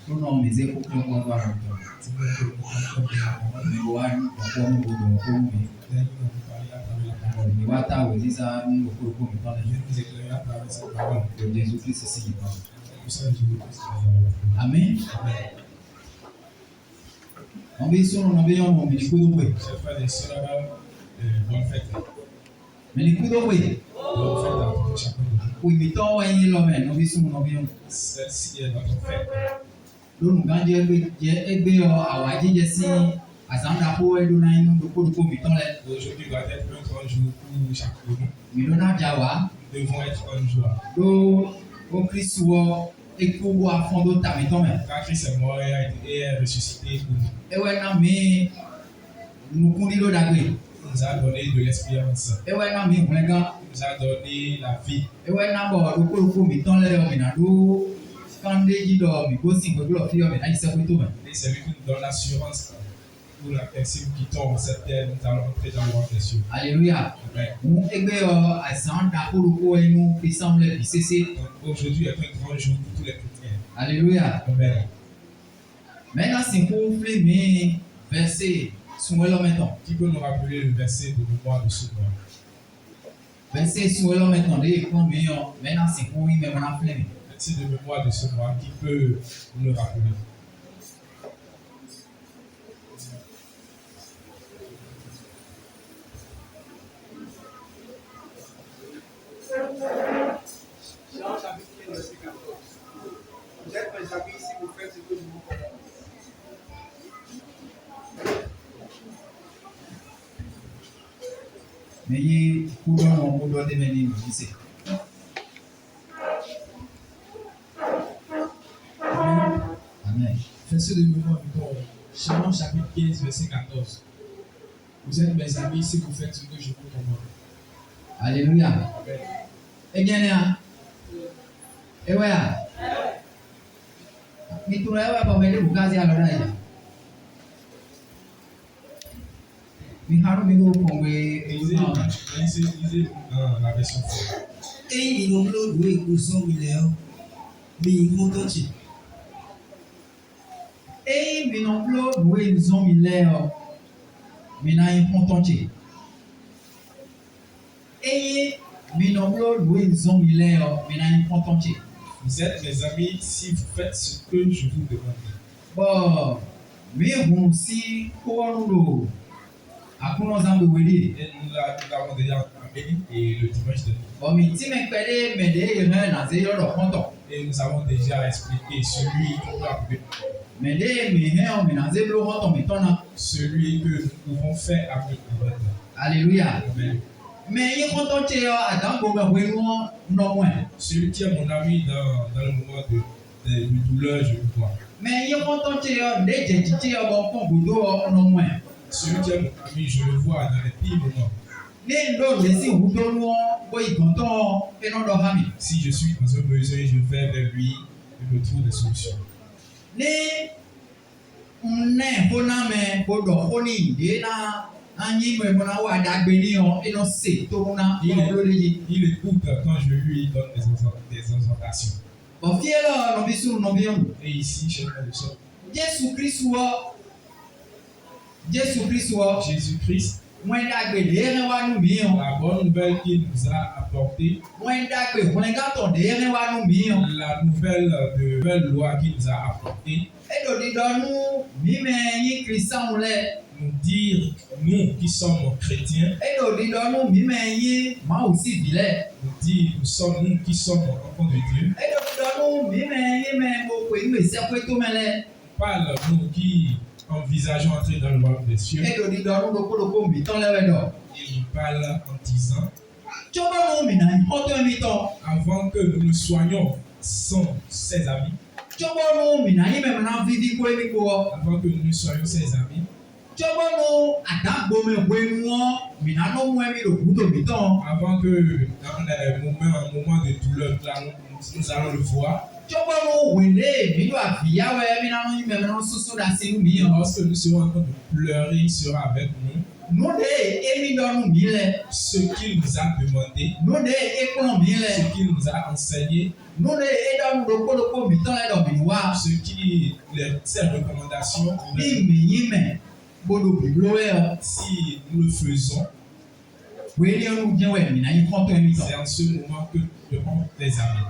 Nous non, mais c'est pour qu'on voit le temps. Mais voilà, on peut nous donner. Mais voilà, on dit ça, nous pouvons nous donner. Que Jésus-Christ c'est ce qui parle. Amen. On veut sur on veut on veut l'écoute au bout. Mais l'écoute au bout. Oui, mais tant ouais il l'homme, on veut sur on veut. Celle-ci est notre fête. Nous gagnons ebe awadji jesi azanda po edo na inu doko mi ton le. Aujourd'hui doit être un grand jour pour chaque jour. Mi do na jawa. Nous devons être un jour. Do o Christ wo eku wo afondo ta mi ton me. Car Christ est mort et est ressuscité pour nous. Ewe na mi nukundi lo dagbe. Il nous a donné de l'espérance. Ewe na mi hunlega. Il nous a donné la vie. Ewe na bo doko mi ton le o mi na do. Et c'est lui qui nous donne l'assurance pour la personne qui tombe cette terre, nous allons entrer dans le royaume des cieux. Alléluia. Aujourd'hui est un grand jour pour tous les chrétiens. Alléluia. Amen. Maintenant, c'est pour les versets sur le maintenant. Qui peut nous rappeler le verset de mémoire de ce mois? Verset sur le maintenant, maintenant c'est pour lui même en flemme. De mémoire de ce mois qui peut nous le rappeler. Jean chapitre 15, verset 14. Vous êtes mes amis si vous faites ce que je vous commande. Mais il y a des menus ici. Amen. Verset de mémoire du corps. Jean chapitre 15, verset 14. Vous êtes mes amis si vous faites ce que je vous commande. Alléluia. Amen. Et bien là. Et voilà. Mais tout le monde va mettre le gaz à l'oreille. Mais harou mi go pongwe. Lisez la version forte. Et ils ont l'eau et ils sont millions. Mais ils vont toucher. Et mi non plo doué ils ont mis l'air. Mais na ils font toucher. Et mi non plo doué ils ont mis l'air. Mais na ils font toucher. Vous êtes mes amis si vous faites ce que je vous demande. Bon, mais bon si kono akuno zambe weli. Et nous l'avons déjà amené et le dimanche dernier. Bon, mais si me pède me de rien na ze yo do konto. Et nous avons déjà expliqué celui qui peut appeler. Mais de me rien me na ze blo konto me tona. Celui que nous pouvons faire avec nous. Alléluia. Amen. Mais il konto che yo adango me wenu no moins. Celui qui est mon ami dans le moment de douleur, je le vois. Mais il konto che yo de jeji yo bon kon budo no moins. Celui qui est mon ami, je le vois dans les pires moments. Si je suis dans un besoin, je vais vers lui et me trouve des solutions. Il écoute quand je lui donne des exhortations. Et ici, chez frères et sœurs, Jésus-Christ, la bonne nouvelle qu'il nous a apportée, la nouvelle loi qu'il nous a apportée, nous dire, nous qui sommes chrétiens, nous dire, nous qui sommes enfants de Dieu, parle nous qui envisageons entrer dans le royaume des cieux. Et il parle en disant, avant que nous nous soignions sans ses amis, avant que nous soyons ses amis, avant que dans un moment de douleur, nous allons le voir. Lorsque nous serons en train de pleurer, il sera avec nous. nous de émis dans nous mille, ce qu'il nous a demandé, nous de écon mille, ce qu'il nous a enseigné, nous de édom de kolo mitan les dans minoir, ce qui ses recommandations. yime, bodo bibloé, Si nous le faisons, oui, nous disons ouais, mina y prend un mitan. c'est en ce moment que nous devenons des amis.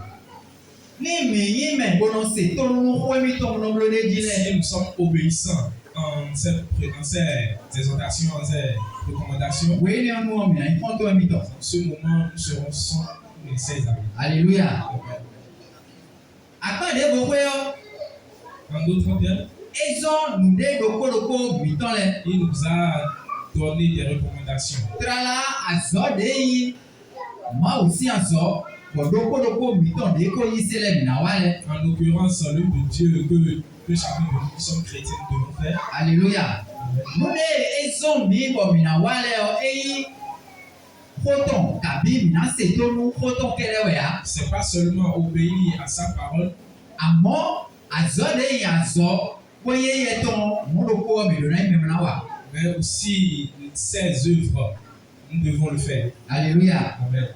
Ni yime, bono c'est ton nous ouais mitan nous le dit Si nous sommes obéissants en ces exhortations, en ces recommandations, oui, nous mina y prend un mitan. en ce moment, nous serons sans ses amis. Alléluia. Après des beaux En d'autres termes, ils ont nous des kolo mitan les. il nous a donné des recommandations. Trala azode moi aussi azo kodoko miton de ko yisele minawale. En l'occurrence, l'œuvre de Dieu que chacun de nous qui sommes chrétiens devons faire. Alléluia. Nous ne ezo mi bo minawale o eyi photon kabi mina seto nu photon kelewea. C'est pas seulement obéir à sa parole, Amo azode yazo boye yeton modoko mi dona memenawa. mais aussi ses œuvres. Nous devons le faire. Alléluia. Amen.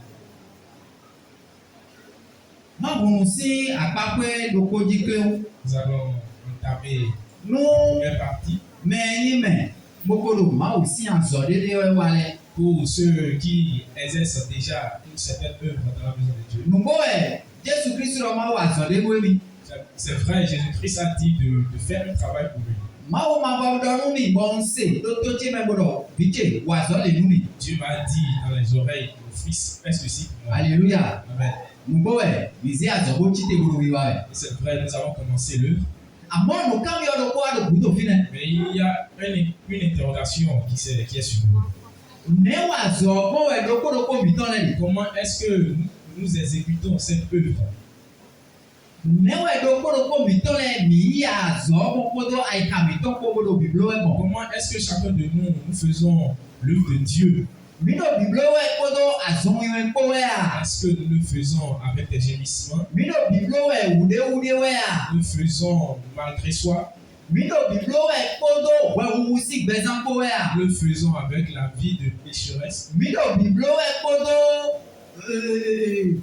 Ma bonsi apapwe doko dikle Nous allons entamer nous la première partie. mais yime bokolo ma aussi azode de wale. Pour ceux qui exercent déjà une certaine œuvre dans la maison de Dieu. Nous boye Jésus Christ le ma wa azode boemi. C'est vrai, Jésus-Christ a dit de faire un travail pour lui. Mawo ma ba do numi bon se to ti me bodo biche wa zo le numi. Dieu m'a dit dans les oreilles, mon fils, fais ceci pour moi. Alléluia. Amen. Nous bizi azo bo ti te bodo wi wa. Et c'est vrai, nous avons commencé l'œuvre, Amo no kam yo do kwa do buto fine. mais il y a une interrogation qui est sur nous. Ne wa zo bo we do ko mi ton le. Comment est-ce que nous exécutons cette œuvre? Ne we do ko mi ton le mi ya zo bo ko do ai ka mi ton ko bodo biblo e bon. Comment est-ce que chacun de nous faisons l'œuvre de Dieu? Mi do biblo e ko do azon yo ko we a. Est-ce que nous le faisons avec des gémissements? Mi do biblo e ude we a. Nous faisons malgré soi? Mi do biblo e ko do we wusi bezan ko we a. Nous le faisons avec la vie de pécheresse? Mi do biblo e ko do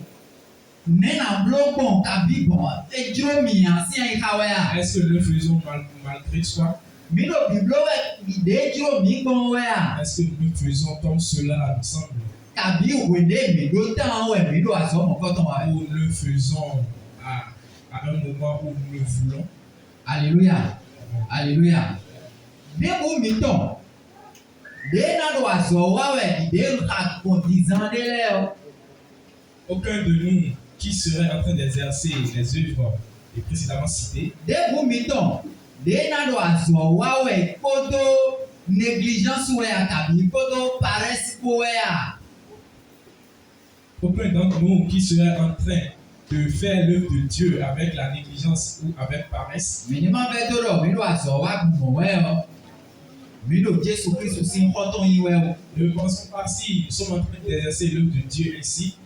nena blokon kabi bon ejro mi ancien ikawe. Est-ce que nous le faisons malgré soi? Mi do biblo e ide ejro mi bon we a. Est-ce que nous le faisons comme cela nous semble? Kabi wede mi do tan we mi do aso mo koton wa. Ou nous le faisons à un moment où nous le voulons? Alléluia. Alléluia. De bu mi ton. De na do aso wa we de ka condisant de le. Aucun de nous qui serait en train d'exercer les œuvres précédemment citées, De bu mi ton. De na do aso wa we kodo négligence we a kabi kodo paresse ko we a. aucun d'entre nous qui serait en train de faire l'œuvre de Dieu avec la négligence ou avec paresse, Minimum vetoro mi do aso wa mo we o. Mi do Jésus Christ si nkoton yi we o. ne pensons pas si nous sommes en train d'exercer l'œuvre de Dieu ainsi,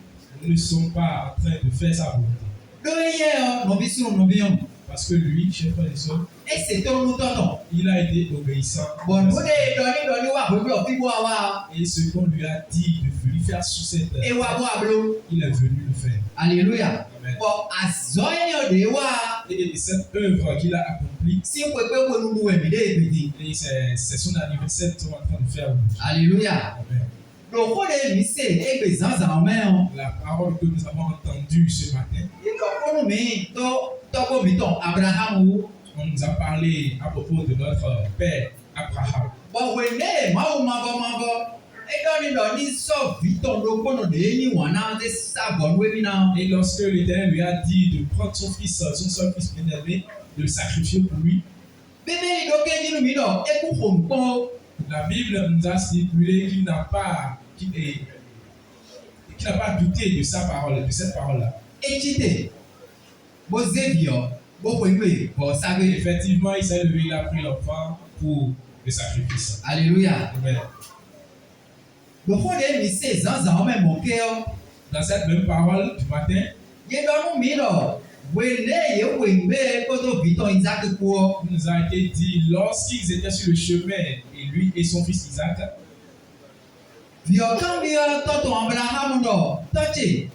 nous ne sommes pas en train de faire sa volonté. Do ye o no bi sunu no bi on. Parce que lui, chers frères et sœurs, E se to lu tonton. il a été obéissant. Bon no de doni wa bo bi bo wa. Et ce qu'on lui a dit de lui faire sous cette E wa bo ablo. il est venu le faire. Alléluia. Amen. Bon azo yo de wa. Et cette œuvre qu'il a accomplie, Si on peut pas nous we mi de petit. et c'est son anniversaire qu'on est en train de faire aujourd'hui. Alléluia. Amen. Donc on est lycée et que sans en main. La parole que nous avons entendue ce matin, Et quand on met to ko mi ton Abraham ou on nous a parlé à propos de notre père Abraham. bon we ne ma o ma go. E doni so viton do ko no de ni wana de sa bon we mi na. Et lorsque l'Éternel lui a dit de prendre son seul fils bien-aimé, de le sacrifier pour lui, Bébé do ke di mi do e ku fo nko. la Bible nous a stipulé qu'il n'a pas douté de sa parole, de cette parole-là. E chite. Bo zevio, bo kwe bo sabe. Effectivement, il s'est levé, il a pris l'enfant pour le sacrifice. Alléluia. Amen. Donc on est lycée sans en même mon cœur. Dans cette même parole du matin, Ye do mi do. We ne ye we mbe ko do viton Isaac ko. il nous a été dit, lorsqu'ils étaient sur le chemin, et lui et son fils Isaac, Vieux quand vieux toto Abraham do tochi.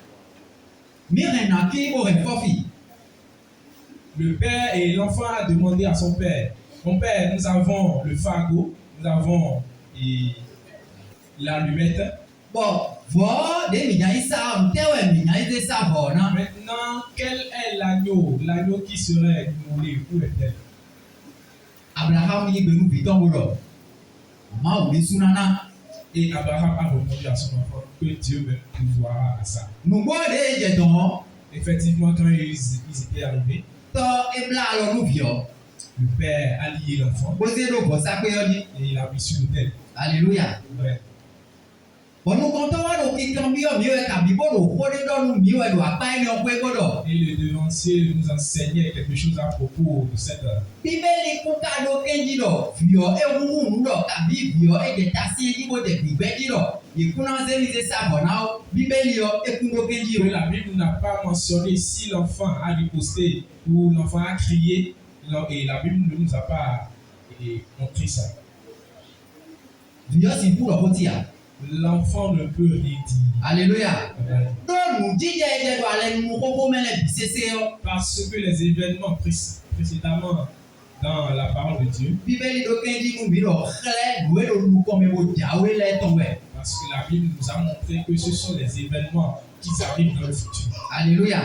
Mirena qui aurait fofi. Le père et l'enfant a demandé à son père, mon père, nous avons le fardeau, nous avons l'allumette. Bon, voilà, des milliards ça, on t'es milliards ça bon, non? Maintenant, quel est l'agneau qui serait immolé pour l'Éternel? Abraham y benu biton bolo. Ma ou sunana. Et Abraham a répondu à son enfant que Dieu me pouvoira à ça. Nous voyons des gens. Effectivement, quand ils étaient arrivés, To ebla alors nous vieux. le père a lié l'enfant Posez le boss à quoi dit. et il a mis sur l'autel. Alléluia. Ouais. Bon, nous comptons à qui cambio mieux qu'à bibolo. Prenez dans nous mieux et doit pas aller en quoi. Et le devancier nous enseignait quelque chose à propos de cette. Bíbélì kúkà ló kéjì lọ fìyọ ewúhùn lọ tàbí fìyọ ẹ̀jẹ̀tasí ẹ̀dìbò tẹ̀gbì gbẹ́jì lọ ìkúná sẹ́mìsẹ́ sàbọ̀nà bíbélì yọ ekún ló kéjì Que o. la Bible n'a pas mentionné si l'enfant a riposté ou l'enfant a crié, et la Bible ne nous a pas montré ça. Fìyọ sì kú lọ kó tìyà. L'enfant ne peut rien dire. Alléluia. Dọ́ọ̀nù jíjẹ ẹ̀jẹ̀ lọ alẹ́ nu kókó mẹ́lẹ̀ bí sẹ́sẹ́ yọ. Parce que les événements précédemment dans la parole de Dieu, Bíbélì ló kéjì nù mí lọ xlẹ́ lùwẹ́ ló lu kọ́mi mo jàwé lẹ́tọ̀ wẹ̀. parce que la Bible nous a montré que ce sont les événements qui arrivent dans le futur. Alléluia.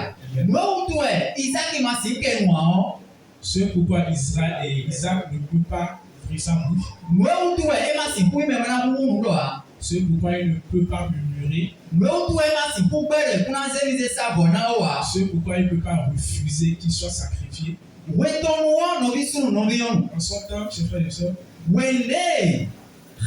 Lóhùn tó ẹ̀ Isaac ma sì kẹ́nu àwọn. C'est pourquoi Isaac ne peut pas ouvrir sa bouche. Lóhùn tó ẹ̀ ẹ ma sì kú ìmẹ̀mẹ́ra wúhùn lọ à. C'est pourquoi il ne peut pas murmurer. Lóhùn tó ẹ̀ ma sì kú gbẹ́rẹ̀ kúná sẹ́mìsẹ́ sàbọ̀nà wà. C'est pourquoi il ne peut pas refuser qu'il soit sacrifié. Wetɔnu wɔ nɔvi sunu nɔvi nyɔnu. En son temps, chers frères et sœurs, Wele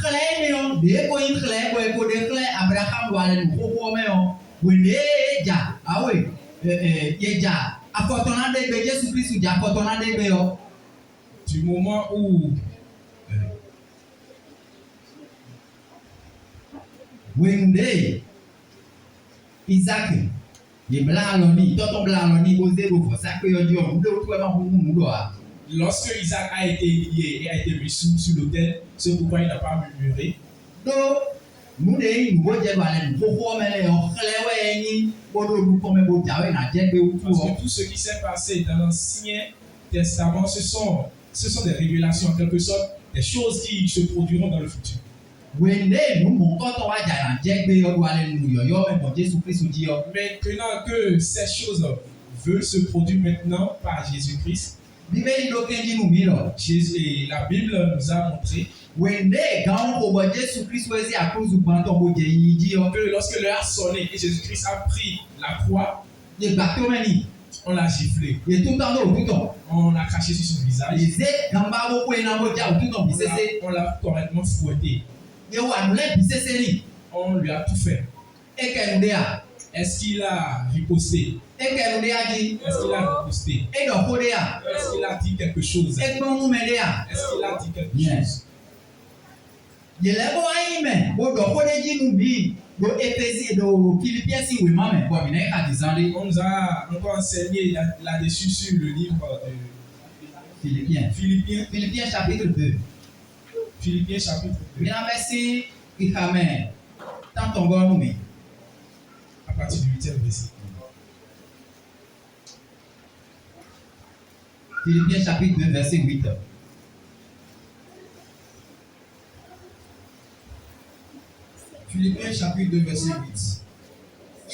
xlẽ mi yɔ de ko yi xlẽ ko eko de xlẽ Abraham wa le nuƒoƒo me yɔ. Wele dza awoe ye dza afɔtɔna de gbe Jesu Kristu dza afɔtɔna de gbe yɔ. du moment où Wende Isaac ye bla alɔni tɔtɔ bla alɔni ko ze do fɔ sakpe yɔ di yɔ nude wo tu ɛma ƒuƒu nu do wa. lorsque Isaac a été lié et a été mis sur l'autel, c'est pourquoi il n'a pas murmuré. Do nu de yi nuwo dze do ale nuƒoƒo me le yɔ xlẽ wɛ nyi ko do nu kɔmɛ bo dza wɛ na dze gbe wutu Parce wɔ. que tout ce qui s'est passé dans l'Ancien Testament, ce sont des révélations en quelque sorte, des choses qui se produiront dans le futur. Wende numukɔtɔ wa dza na dze gbe yɔ do ale nu yɔyɔ me bɔ Jesu Kristu dzi yɔ. Maintenant que ces choses veulent se produire maintenant par Jésus-Christ, Bíbélì ló kéjì nu mi lɔ. et la Bible nous a montré Wende gãwo ko bɔ Jesu Kristu ezi akrozu gbãtɔ bo dze yi dzi yɔ. que lorsque l'heure a sonné et Jésus-Christ a pris la croix, Ye gbato mɛ ni. on l'a giflé, Ye tutɔ n'o tutɔ. on a craché sur son visage, Ye gãba bo ko ina bo dza o tutɔ bi sese. on l'a correctement fouetté, Ye wa nu lɛ bi sese ni. on lui a tout fait. E kɛ nu de ya. Est-ce qu'il a riposté? E kɛ nu de ya dzi. Est-ce qu'il a riposté? E dɔ ko de ya. Est-ce qu'il a dit quelque chose? E gbɔ nu mɛ de ya. Est-ce qu'il a dit quelque Yes. chose? Yɛlɛ bo ayi mɛ bo dɔ ko de dzi nu bi do Efesi do Philippiens si wema mɛ bɔ minɛ ka di zan de. On nous a encore enseigné là-dessus sur le livre de Philippiens. Philippiens, Philippiens chapitre 2. Philippiens chapitre 2, Mina bɛ si ihamɛ tantɔngɔ nu mi. à partir du 8e verset. Philippiens chapitre 2 verset 8. Philippiens chapitre 2 verset 8.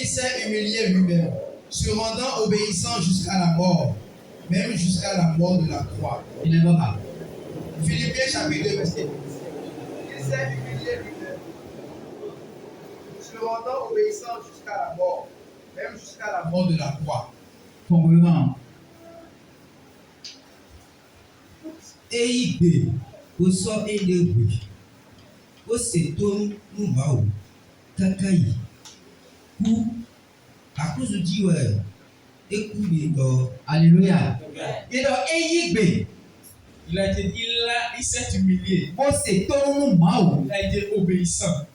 Il s'est humilié lui-même, se rendant obéissant jusqu'à la mort, même jusqu'à la mort de la croix. Il est bon. Philippiens chapitre 2 verset 8. Il s'est humilié lui-même, se rendant obéissant jusqu'à la mort, même jusqu'à la mort. Mort de la croix. Fɔmɔlima. Eyi gbe, o sɔ ele gbe, o ṣètò nubawo, kaka yi, ku, àkóso jiwɛ, eku de dɔ. Alléluia. Yedɔ eyi gbe. Il s'est humilié, Bo se tonu ma o. il a été obéissant,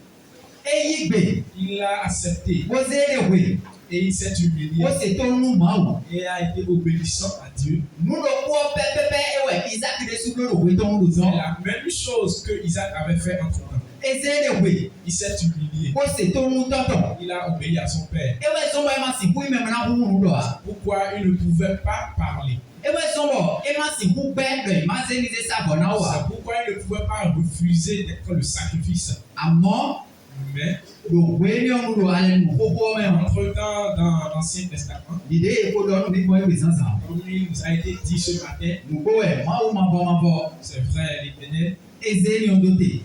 Eyi gbe. il a accepté Bo se de we. et il s'est humilié Bo se tonu ma o. et a été obéissant à Dieu. Nu do kpɔ pɛpɛpɛ ewɛ Isaac de su do we tɔnu do C'est zɔn. la même chose que Isaac avait fait entre temps. ezele we Il s'est humilié. ko se to mu toto Il a obéi à son père. ewe sombo ema si ku ime na ku mu do a Pourquoi il ne pouvait pas parler? ewe sombo ema si ku be do ima se ni se sa bo na C'est wa pourquoi il ne pouvait pas refuser d'être le sacrifice. amo Mais, do we ni onu do ale mu popo me o entre-temps, dans l'Ancien Testament, dide e ko do ni bo e sansa comme il nous a été dit ce matin, mu ko e ma o ma bo c'est vrai, l'Éternel, ezeli on do te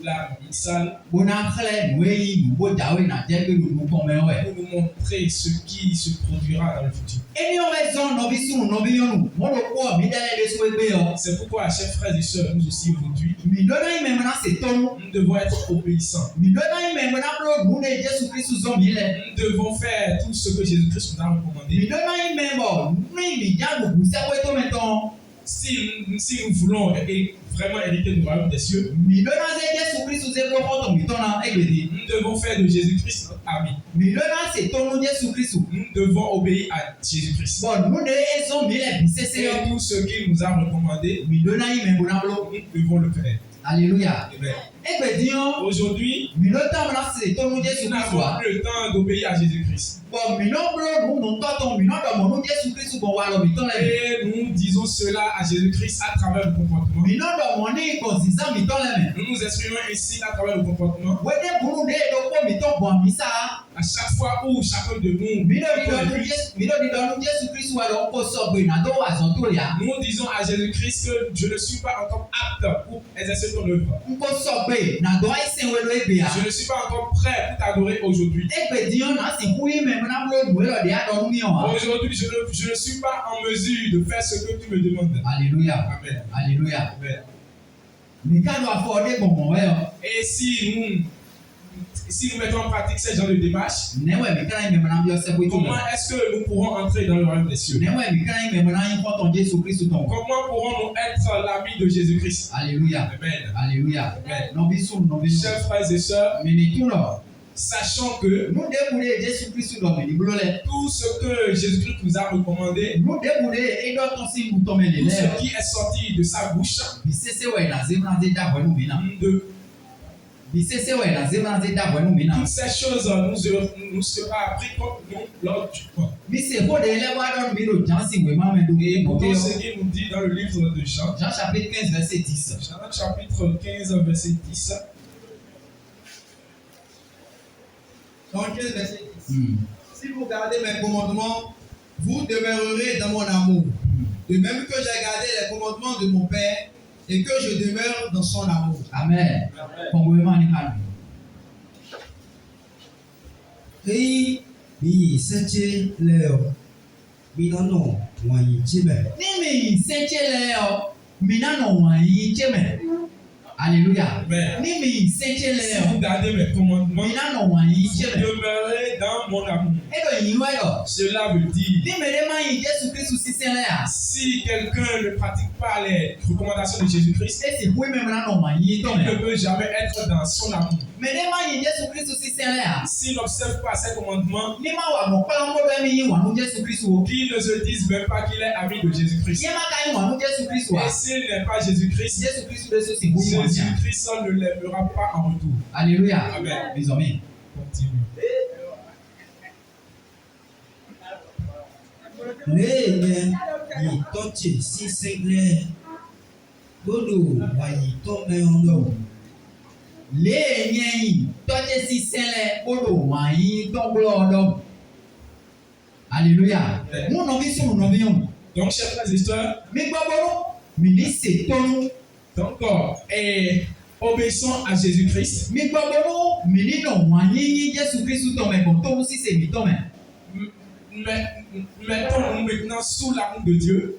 l'a mis sale bona khle we yi mu bo dawe na je ke lu ko me o e pour nous montrer ce qui se produira dans le futur. emi o we zon no bi sunu no bi yonu mo do ko mi dale de so egbe o C'est pourquoi, chers frères et sœurs, nous aussi aujourd'hui, mi do na ime na se tonu nous devons être obéissants. mi do na ime na blo mu ne Jesu Christu zo mi le Nous devons faire tout ce que Jésus-Christ nous a recommandé. mi do na ime bo ni mi ja bu se ko to meton Si nous voulons vraiment hériter du royaume des cieux, mi do na se Jesu Christu ze ko to mi to na egbedi nous devons faire de Jésus-Christ notre ami. mi do na se tonu Jesu Christu Nous devons obéir à Jésus-Christ. bon mu de ezo mi le bi se se Et yo tout ce qu'il nous a recommandé, mi do na ime bo na blo nous devons le faire. alléluia Amen. egbedi yo Aujourd'hui, mi do ta na se tonu Jesu nous Christu n'avons a plus le temps d'obéir à Jésus-Christ. bon mi no blo mu mo to to mi no do mo nu Jesu Christu bo wa lo mi to le Et nous disons cela à Jésus-Christ à travers le comportement. mi no do mo ni ko ziza mi to le me Nous nous exprimons ainsi à travers le comportement. wede buru de do ko mi to bo mi sa À chaque fois où chacun de nous, mi do di do nu Jesu Christu wa do ko so gbe na do wa zo to ya nous disons à Jésus-Christ que je ne suis pas encore apte pour exercer ton œuvre. nko so gbe na do ai se we lo egbe ya Je ne suis pas encore prêt pour t'adorer aujourd'hui. egbedi yo na si ku ime na blo du lo de ado mi o wa Aujourd'hui, je ne suis pas en mesure de faire ce que tu me demandes. alléluia Amen. alléluia Amen. mi ka do afo de bon mo we o Et si nous mettons en pratique ce genre de démarche, ne we mi ka ime na bi o se ko to comment est-ce que nous pourrons entrer dans le royaume des cieux? ne we mi ka ime na yin ko ton Jesu Christu ton Comment pourrons-nous être l'ami de Jésus-Christ? alléluia Amen. alléluia Amen. no bi sun no bi sun Chers frères et sœurs, mi ni tu no sachant que nu de bude Jesu Christu do mi ni blo le tout ce que Jésus-Christ nous a recommandé, nu de bude e do ton si mu to me le tout le ce qui est sorti de sa bouche, bisese we na zebra ze da bo nu mi na de bisese we na zebra ze da bo nu mi na toutes ces choses nous sera appris comme nous lors du pain. mi se ko de le wa do mi do jansi we ma me do Et mo pourtant, ke ce qu'il nous dit dans le livre de Jean, Jean chapitre 15 verset 10 Jean chapitre 15, verset 10, Dans 15, verset 10. Si vous gardez mes commandements, vous demeurerez dans mon amour. De même que j'ai gardé les commandements de mon Père et que je demeure dans son amour. amen kongo ma ni kan Hei bi seche leo binano wanyi chibe ni mi seche le o mi na no wa yin cheme alléluia Amen. ni mi seche Si le vous gardez mes commandements, mi na no wa yin vous cheme demeurez dans mon amour. e do yin we do Cela veut dire, ni me de ma yin Jesu Christu si se le a si quelqu'un ne pratique pas les recommandations de Jésus-Christ, e si ku me na no wa yin to il ne me peut jamais être dans son amour. me de ma yin Jesu Christu si se le a S'il n'observe pas ces commandements, ni ma wa mo pa mo do mi yin wa nu Jesu Christu o qu'il ne se dise même pas qu'il est ami de Jésus-Christ. ye ma ka yin wa nu Jesu Christu a Et s'il n'est pas Jésus-Christ, Jesu Christu de so si bu yin wa tia Jésus-Christ ne l'aimera pas en retour. alléluia Amen. mes amis Continue. le nye yi toche si sengle godo wanyi to me ondo le nye yin tọ́jú sí sẹ́lẹ̀ kóró wọ̀nyí tọ́gbọ́ ọdọ́. Alléluia. Mo nọ bí sùn nọ bí yàn. Donc, chers frères et sœurs, Mi gbọ́ bọ́rọ́, mi ní ṣètọ́nú. donc, obéissons à Jésus-Christ. Mi gbọ́ bọ́rọ́, mi ní nà wọ̀nyí yí Jésù Kristu tọ̀mẹ̀ kò tó sí sèmi tọ̀mẹ̀. Mettons-nous maintenant sous l'amour de Dieu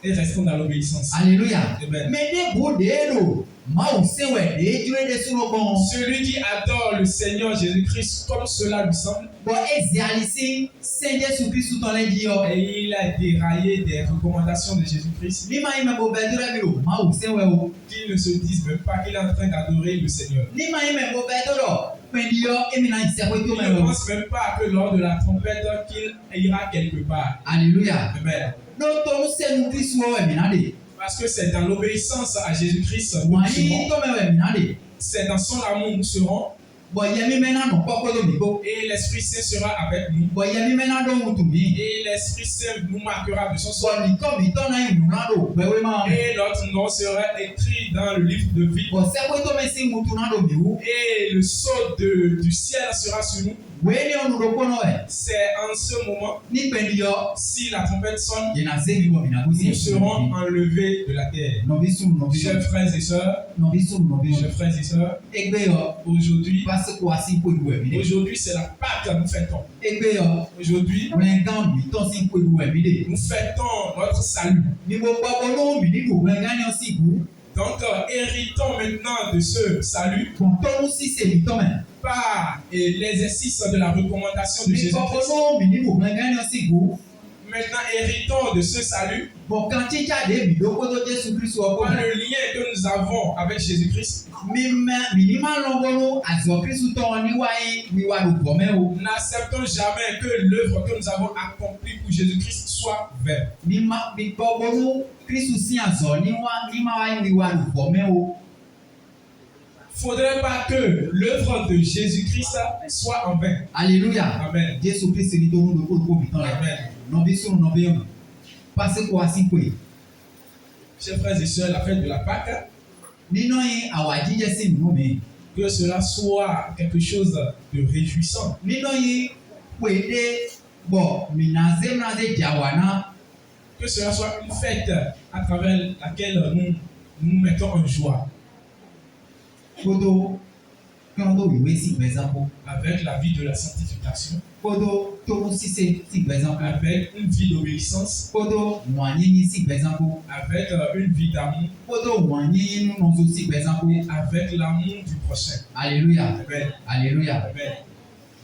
et restons dans l'obéissance. Alléluia. Amen. Mais ní bò dé lò, máa ò sẹ́wẹ̀ dé dúró dé sùn lọ́gbọ̀n. Celui qui adore le Seigneur Jésus-Christ comme cela lui semble, Bọ̀ ezi alisi sẹ́ Jésù Kristu tọ̀lẹ̀ di yọ. et il a déraillé des recommandations de Jésus-Christ, Ní máa yín mẹ́ bò bẹ́ẹ̀ dúró mi lò, máa ò sẹ́wẹ̀ o. qu'il ne se dise même pas qu'il est en train d'adorer le Seigneur. Ní máa yín mẹ́ bò bẹ́ẹ̀ dúró, pẹ̀lú yọ, èmi náà ìṣẹ́wé tó Il mẹ́ ne wẹ̀ o. pense même pas que lors de la trompette qu'il ira quelque part. Alléluia. Amen. N'o tó ń sẹ́nu Kristu wọ̀ ẹ̀mí náà de. Parce que c'est dans l'obéissance à Jésus-Christ que nous wani serons. to me we mina de C'est dans son amour nous serons. bo yemi mena no poko do mi go Et l'Esprit Saint sera avec nous. bo yemi mena do mutu mi Et l'Esprit Saint nous marquera de son bo sang. ni ko mi to na yin na do gbe we ma Et notre nom sera écrit dans le livre de vie. bo se ko to me si mutu na do mi wu Et le sceau du ciel sera sur nous. we ni onu do ko no e C'est en ce moment, ni pe ni yo si la trompette sonne, ye na se mi bo mi na go si nous serons enlevés de la terre. no bi sum no bi Chers frères et sœurs, chers frères et sœurs, egbe yo aujourd'hui, parce ko asi ko du we mi de aujourd'hui c'est la Pâque que nous fêtons. egbe yo Aujourd'hui, Brengan mi to si ko du we mi de nous fêtons notre salut. ni mo pa bo no mi ni du brengan yo si gu Donc, héritons maintenant de ce salut bon to nu si se mi to me par l'exercice de la recommandation de ni ko Jésus-Christ. no mi ni du brengan yo si gu Maintenant, héritons de ce salut bon quand ti jáde mi do ko to Jésus Christ o ko par le lien que nous avons avec Jésus-Christ. mi ni ma lo bo no azo Christ to ni wa yi mi wa do bo me o N'acceptons jamais que l'œuvre que nous avons accomplie pour Jésus-Christ soit vaine. mi ma mi bo bo no Christ si azo ni ma wa yi mi wa do bo me o Faudrait pas que l'œuvre de Jésus-Christ soit en vain. Alléluia. Amen. Jésus Christ ni to nu do ko mi ton la Amen. no bi sunu no bi yo parce ko asi ko Chers frères et sœurs, la fête de la Pâque, nínú yín àwa jíjẹ sí nínú mi que cela soit quelque chose de réjouissant. nínú yín pèdé bọ mìnàzé jàwánà Que cela soit une fête à travers laquelle nous mettons en joie kótó kí wọn tó wíwé sí gbẹ̀zápò avec la vie de la sanctification, kótó tó ń ṣiṣẹ́ sí gbẹ̀zápò avec une vie d'obéissance, kótó wọ́n yín sí gbẹ̀zápò avec une vie d'amour, kótó wọ́n yín nínú oṣù sí gbẹ̀zápò avec l'amour du prochain. alléluia Amen. alléluia Amen.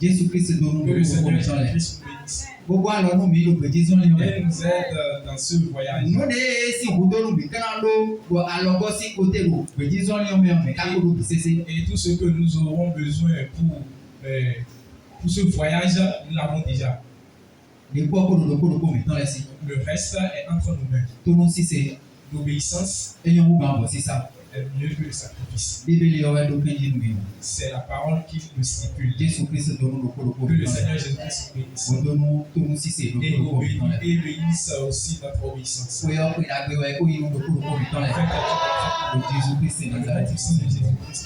Jésù Kristi dónú Que le lóko Seigneur kó sọlẹ̀ Jésus-Christ nous bénisse gbogbo àlọ́nù mi ló gbèjì sọ́ni et rẹ̀ nous aide dans ce voyage. nínú de sí ìwúdónú mi kánà ló gbọ́ alọ́gọ́ sí kóté lò gbèjì sọ́ni ọmọ ẹ̀mí kákòrò bí sẹ́sẹ́. Et tout ce que nous aurons besoin pour ce voyage, nous l'avons déjà. Ní gbọ́ kódòdó mi tán lẹ sí. Le reste est entre nos mains. Tó ń ṣiṣẹ́ L'obéissance eyín owó máa bọ̀ sísá. est mieux que le sacrifice. Bíbélì ọ̀rẹ́ ló kéjì nù mí. C'est la parole qui le stipule. Jésù Kristi tó ń lo kódòdó Que mi le tán lẹ. Seigneur Jésus-Christ nous bénisse. Òdòdó tó ń ṣiṣẹ́ ló Et kódòdó mi tán lẹ. bénisse aussi notre obéissance. Pé ọkùnrin ìdàgbé wa ẹ̀kọ́ yìí ń lo kódòdó mi tán lẹ. Faites la Lò Jésù Kristi puissance Nazareth. de Jésus-Christ.